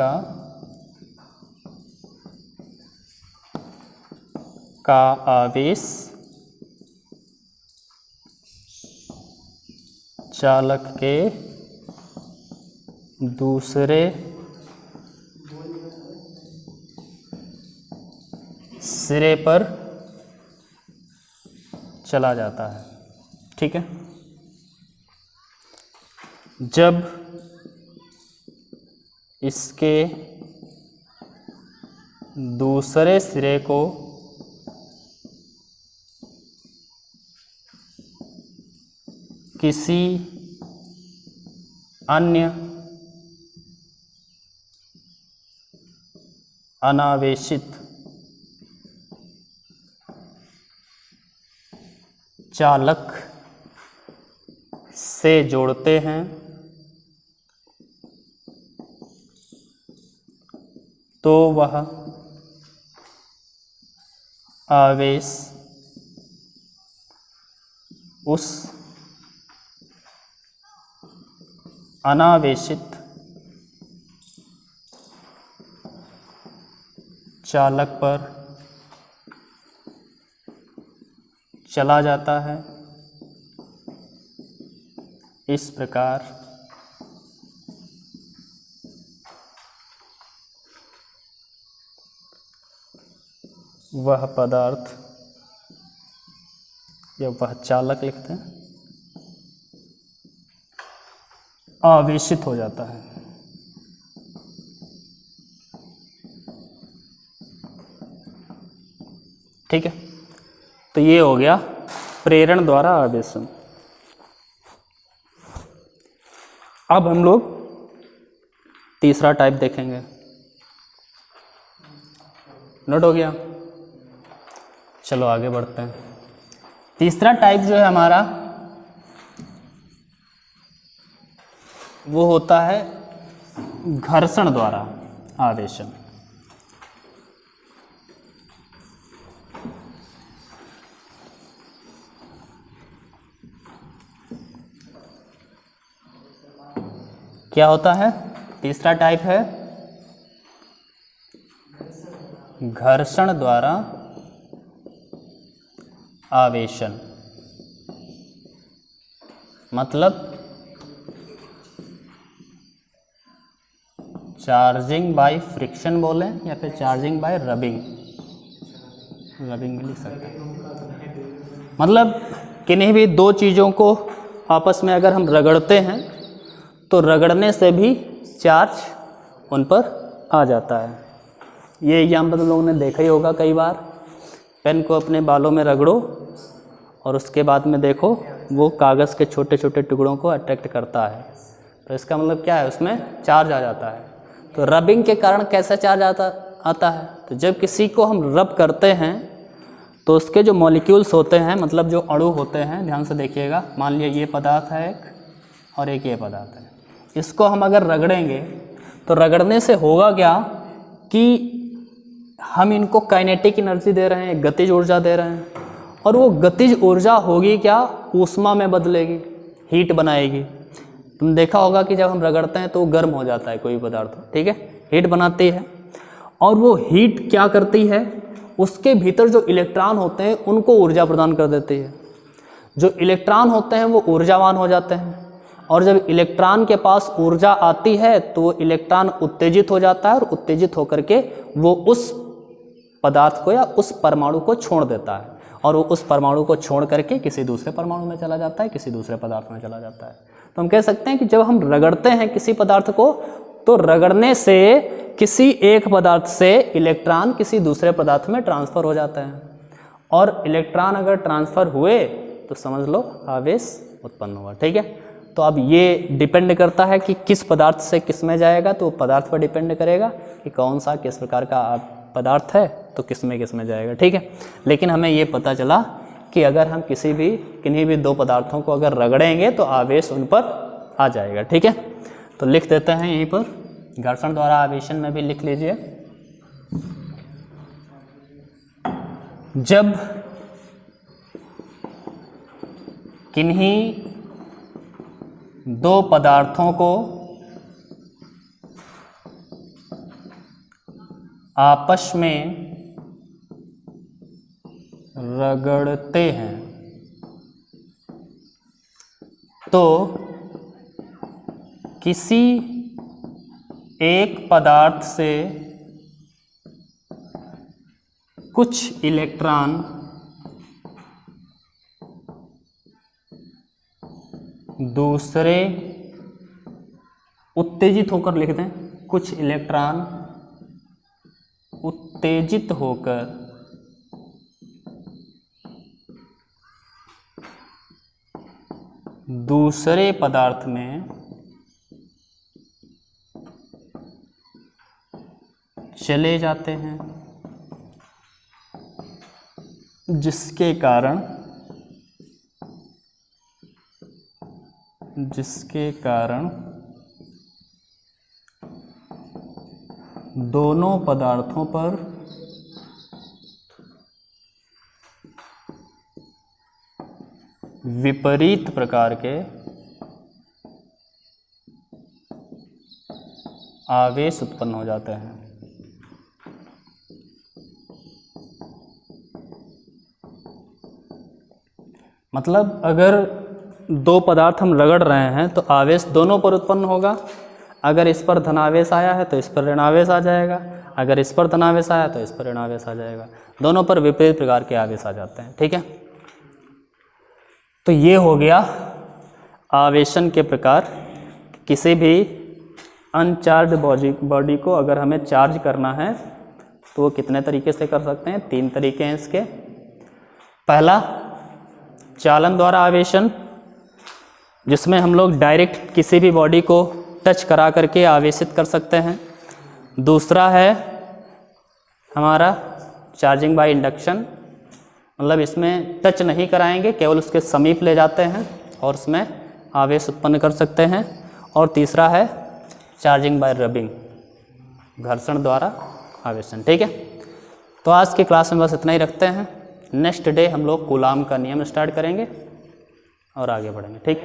का आवेश चालक के दूसरे सिरे पर चला जाता है। ठीक है, जब इसके दूसरे सिरे को किसी अन्य अनावेशित चालक से जोड़ते हैं तो वह आवेश उस अनावेशित चालक पर चला जाता है। इस प्रकार वह पदार्थ या वह चालक लिखते हैं आवेशित हो जाता है। ठीक है, तो ये हो गया प्रेरण द्वारा आवेशन। अब हम लोग तीसरा टाइप देखेंगे। नोट हो गया? चलो आगे बढ़ते हैं। तीसरा टाइप जो है हमारा वो होता है घर्षण द्वारा आवेशन। क्या होता है? तीसरा टाइप है घर्षण द्वारा आवेशन। मतलब चार्जिंग बाय फ्रिक्शन बोलें या फिर चार्जिंग बाय रबिंग, रबिंग भी लिख सकते हैं। मतलब किन्हीं भी दो चीज़ों को आपस में अगर हम रगड़ते हैं तो रगड़ने से भी चार्ज उन पर आ जाता है। ये एग्जाम्पल तुम लोगों ने देखा ही होगा कई बार। पेन को अपने बालों में रगड़ो और उसके बाद में देखो वो कागज़ के छोटे छोटे टुकड़ों को अट्रैक्ट करता है, तो इसका मतलब क्या है, उसमें चार्ज आ जाता है। तो रबिंग के कारण कैसा चार्ज आता है? तो जब किसी को हम रब करते हैं तो उसके जो मॉलिक्यूल्स होते हैं, मतलब जो अणु होते हैं, ध्यान से देखिएगा। मान लिया ये पदार्थ है एक और एक ये पदार्थ है। इसको हम अगर रगड़ेंगे तो रगड़ने से होगा क्या कि हम इनको काइनेटिक एनर्जी दे रहे हैं, गतिज ऊर्जा दे रहे हैं, और वो गतिज ऊर्जा होगी क्या, ऊष्मा में बदलेगी, हीट बनाएगी। तुम देखा होगा कि जब हम रगड़ते हैं तो वो गर्म हो जाता है कोई पदार्थ, ठीक है, हीट बनाती है। और वो हीट क्या करती है, उसके भीतर जो इलेक्ट्रॉन होते हैं उनको ऊर्जा प्रदान कर देती है। जो इलेक्ट्रॉन होते हैं वो ऊर्जावान हो जाते हैं, और जब इलेक्ट्रॉन के पास ऊर्जा आती है तो वो इलेक्ट्रॉन उत्तेजित हो जाता है, और उत्तेजित होकर के वो उस पदार्थ को या उस परमाणु को छोड़ देता है, और वो उस परमाणु को छोड़ करके किसी दूसरे परमाणु में चला जाता है, किसी दूसरे पदार्थ में चला जाता है। तो हम कह सकते हैं कि जब हम रगड़ते हैं किसी पदार्थ को, तो रगड़ने से किसी एक पदार्थ से इलेक्ट्रॉन किसी दूसरे पदार्थ में ट्रांसफ़र हो जाता है, और इलेक्ट्रॉन अगर ट्रांसफ़र हुए तो समझ लो आवेश उत्पन्न हुआ, ठीक है। तो अब ये डिपेंड करता है कि किस पदार्थ से किस में जाएगा, तो पदार्थ पर डिपेंड करेगा कि कौन सा किस प्रकार का पदार्थ है तो किस में जाएगा, ठीक है। लेकिन हमें ये पता चला कि अगर हम किन्हीं भी दो पदार्थों को अगर रगड़ेंगे तो आवेश उन पर आ जाएगा, ठीक है। तो लिख देते हैं यहीं पर, घर्षण द्वारा आवेशन में भी लिख लीजिए। जब किन्हीं दो पदार्थों को आपस में रगड़ते हैं तो किसी एक पदार्थ से कुछ इलेक्ट्रॉन दूसरे उत्तेजित होकर, लिख दें, कुछ इलेक्ट्रॉन उत्तेजित होकर दूसरे पदार्थ में चले जाते हैं, जिसके कारण दोनों पदार्थों पर विपरीत प्रकार के आवेश उत्पन्न हो जाते हैं। मतलब अगर दो पदार्थ हम रगड़ रहे हैं तो आवेश दोनों पर उत्पन्न होगा। अगर इस पर धनावेश आया है तो इस पर ऋणावेश आ जाएगा, अगर इस पर धनावेश आया तो इस पर ऋणावेश आ जाएगा, दोनों पर विपरीत प्रकार के आवेश आ जाते हैं, ठीक है। तो ये हो गया आवेशन के प्रकार। किसी भी अनचार्ज बॉडी को अगर हमें चार्ज करना है तो वो कितने तरीके से कर सकते हैं, 3 तरीके हैं इसके। पहला, चालन द्वारा आवेशन, जिसमें हम लोग डायरेक्ट किसी भी बॉडी को टच करा करके आवेशित कर सकते हैं। दूसरा है हमारा चार्जिंग बाय इंडक्शन, मतलब इसमें टच नहीं कराएंगे, केवल उसके समीप ले जाते हैं और उसमें आवेश उत्पन्न कर सकते हैं। और तीसरा है चार्जिंग बाय रबिंग, घर्षण द्वारा आवेशन, ठीक है। तो आज की क्लास में बस इतना ही रखते हैं। नेक्स्ट डे हम लोग कूलाम का नियम स्टार्ट करेंगे और आगे बढ़ेंगे, ठीक।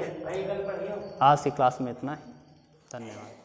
आज की क्लास में इतना ही, धन्यवाद।